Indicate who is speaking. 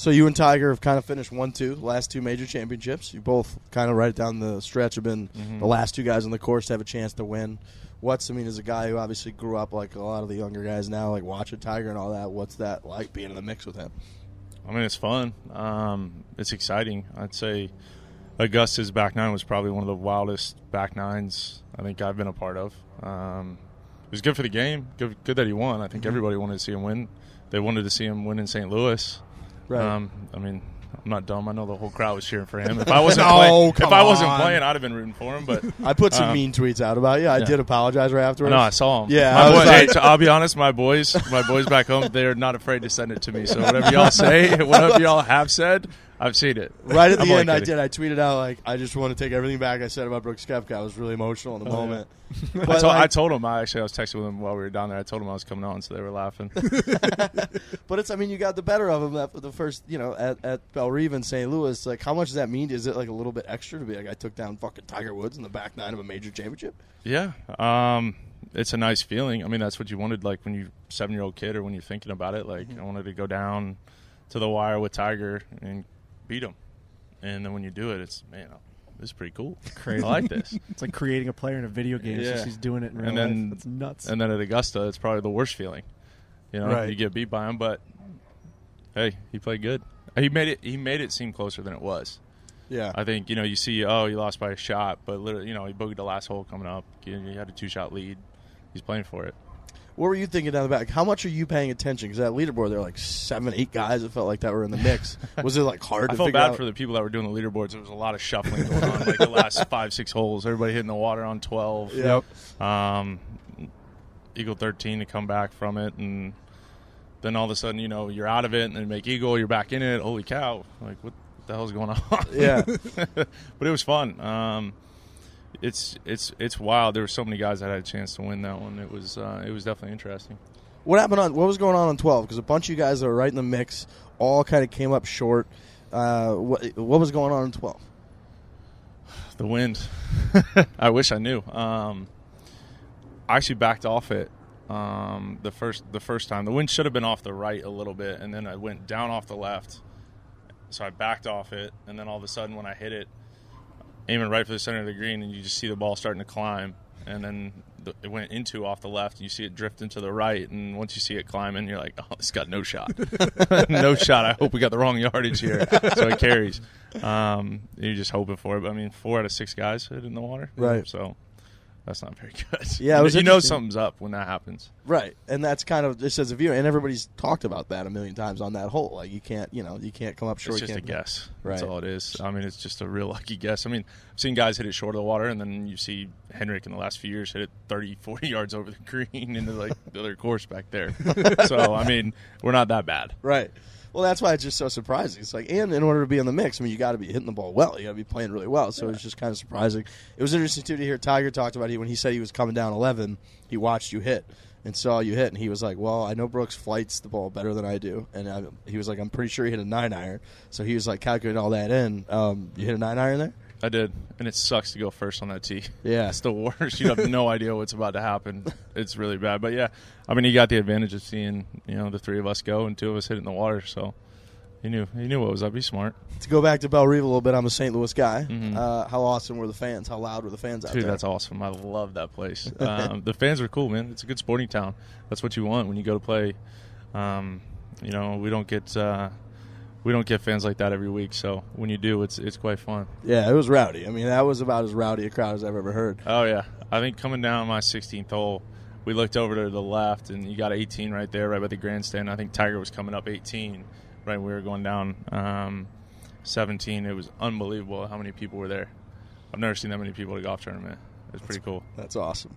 Speaker 1: So you and Tiger have kind of finished 1-2, last two major championships. You both kind of right down the stretch have been the last two guys on the course to have a chance to win. As a guy who obviously grew up like a lot of the younger guys now, like watching Tiger and all that, what's that like being in the mix with him?
Speaker 2: I mean, it's fun. It's exciting. I'd say Augusta's back nine was probably one of the wildest back nines I think I've been a part of. It was good for the game. Good that he won. I think everybody wanted to see him win. They wanted to see him win in St. Louis.
Speaker 1: Right.
Speaker 2: I mean, I'm not dumb. I know the whole crowd was cheering for him. If I wasn't playing, I'd have been rooting for him. But
Speaker 1: I put some mean tweets out about you. I did apologize right afterwards.
Speaker 2: No, I saw him.
Speaker 1: Yeah,
Speaker 2: I'll be honest. My boys back home, they're not afraid to send it to me. So whatever y'all say, whatever y'all have said, I've seen it.
Speaker 1: Right at the end, I did. I tweeted out, like, I just want to take everything back I said about Brooks Koepka. I was really emotional in the moment.
Speaker 2: Yeah. I told him. I was texting with him while we were down there. I told him I was coming on, so they were laughing.
Speaker 1: But it's, I mean, you got the better of him at the first, at Bellerive in St. Louis. Like, how much does that mean? Is it like a little bit extra to be like, I took down fucking Tiger Woods in the back nine of a major championship?
Speaker 2: Yeah. It's a nice feeling. I mean, that's what you wanted, like, when you're a 7-year-old kid or when you're thinking about it. Like, I wanted to go down to the wire with Tiger and beat him. And then when you do it, it's, man, this is pretty cool.
Speaker 3: Crazy.
Speaker 2: I like this.
Speaker 3: It's like creating a player in a video game.
Speaker 2: Yeah.
Speaker 3: So he's doing it in real life. It's nuts.
Speaker 2: And then at Augusta, it's probably the worst feeling.
Speaker 1: Right.
Speaker 2: You get beat by him, but hey, he played good. He made it seem closer than it was.
Speaker 1: Yeah.
Speaker 2: I think, you see, he lost by a shot, but literally, he bogeyed the last hole coming up. He had a 2-shot lead. He's playing for it.
Speaker 1: What were you thinking down the back? How much are you paying attention? Because that leaderboard, there were like 7, 8 guys that felt like that were in the mix. Was it like hard to figure out?
Speaker 2: I felt bad for the people that were doing the leaderboards. There was a lot of shuffling going on, like the last 5, 6 holes. Everybody hitting the water on 12.
Speaker 1: Yep.
Speaker 2: Eagle 13 to come back from it, and then all of a sudden, you're out of it, and then make eagle, you're back in it. Holy cow! Like, what the hell's going on?
Speaker 1: Yeah.
Speaker 2: But it was fun. It's wild. There were so many guys that had a chance to win that one. It was definitely interesting.
Speaker 1: What was going on 12? Because a bunch of you guys that were right in the mix all kind of came up short. What was going on in 12?
Speaker 2: The wind. I wish I knew. I actually backed off it the first time. The wind should have been off the right a little bit, and then I went down off the left. So I backed off it, and then all of a sudden when I hit it, aiming right for the center of the green, and you just see the ball starting to climb, and then it went off the left, and you see it drift into the right, and once you see it climbing, you're like, oh, it's got no shot. No shot. I hope we got the wrong yardage here. So it carries. You're just hoping for it. But, I mean, 4 out of 6 guys hit in the water.
Speaker 1: Right.
Speaker 2: So that's not very good.
Speaker 1: Yeah,
Speaker 2: you know something's up when that happens.
Speaker 1: Right, and that's kind of just as a viewer, and everybody's talked about that a million times on that hole. Like, you can't come up short.
Speaker 2: It's just a guess.
Speaker 1: Right.
Speaker 2: That's all it is. I mean, it's just a real lucky guess. I mean, I've seen guys hit it short of the water, and then you see Henrik in the last few years hit it 30, 40 yards over the green into like the other course back there. So, I mean, we're not that bad.
Speaker 1: Right. Well, that's why it's just so surprising. It's like, and in order to be in the mix, I mean, you got to be hitting the ball well. You got to be playing really well. So it's just kind of surprising. It was interesting, too, to hear Tiger talked about when he said he was coming down 11, he watched you hit and saw you hit, and he was like, well, I know Brooks flights the ball better than I do. And he was like, I'm pretty sure he hit a 9-iron. So he was like calculating all that in. You hit a 9-iron there?
Speaker 2: I did, and it sucks to go first on that tee.
Speaker 1: Yeah.
Speaker 2: It's the worst. You have no idea what's about to happen. It's really bad. But, yeah, I mean, he got the advantage of seeing, the 3 of us go and 2 of us hit it in the water. So he knew what was up. He's smart.
Speaker 1: To go back to Bellerive a little bit, I'm a St. Louis guy. Mm-hmm. How awesome were the fans? How loud were the fans out there?
Speaker 2: Dude, that's awesome. I love that place. The fans are cool, man. It's a good sporting town. That's what you want when you go to play. We don't get fans like that every week, so when you do, it's quite fun.
Speaker 1: Yeah, it was rowdy. I mean, that was about as rowdy a crowd as I've ever heard.
Speaker 2: Oh, yeah. I think coming down my 16th hole, we looked over to the left, and you got 18 right there, right by the grandstand. I think Tiger was coming up 18, right when we were going down 17. It was unbelievable how many people were there. I've never seen that many people at a golf tournament. It was pretty cool.
Speaker 1: That's awesome.